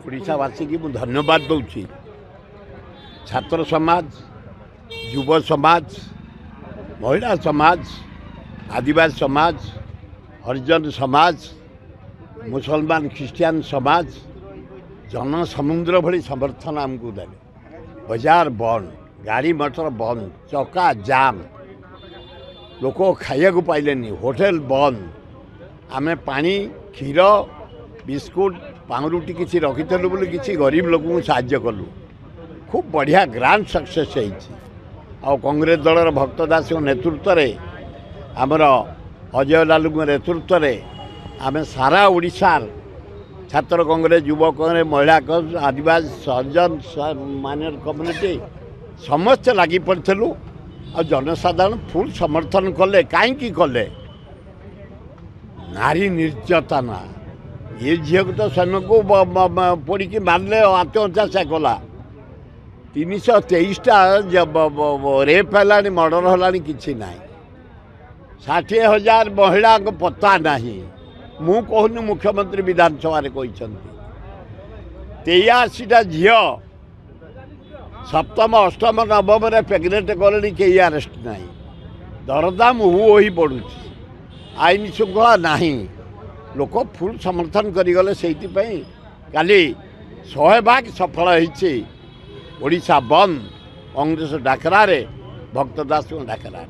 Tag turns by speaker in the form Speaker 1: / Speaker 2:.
Speaker 1: ओडिशावासी की धन्यवाद दूची। छात्र समाज, युव समाज, महिला समाज, आदिवासी समाज, हरिजन समाज, मुसलमान ख्रिस्टियान समाज जन समुद्र भली समर्थन आमको देले। बाजार बंद, गाड़ी मटर बंद, चक्का जाम, लोक खाया पाइले, होटेल बंद। आमे पानी, क्षीर, बिस्कुट, पाउरुटी किसी रखीलु बोली किसी गरीब लोक साहाय्य कलु। खूब बढ़िया ग्रांड सक्सेस हो। कांग्रेस दलर भक्त दास नेतृत्व में आमर अजय लालू नेतृत्व में आम सारा ओडिशार छात्र कांग्रेस, युवा कांग्रेस, महिला कांग्रेस, आदिवासी हरिजन माइनर कम्युनिटी समस्त लगी पड़ू और जनसाधारण फुल समर्थन कले। कहीं कले नारी निर्यातना ये झील को तो समय को पड़ी मारले आत्महत्या से कला। 323टा रेप है, मर्डर है, कि ना 60,000 महिला को पता ना। मु कहूनी मुख्यमंत्री विधानसभा 83टा झील सप्तम अष्टम नवम प्रेगनेंट कले कहीं अरेस्ट ना। दरदाम हो पड़ू, आईन श्रृंखला ना, लोक फुल समर्थन करें से काली 100% सफल होइछे। ओडिशा बंद कांग्रेस डाकरा, भक्त दास डाकरा।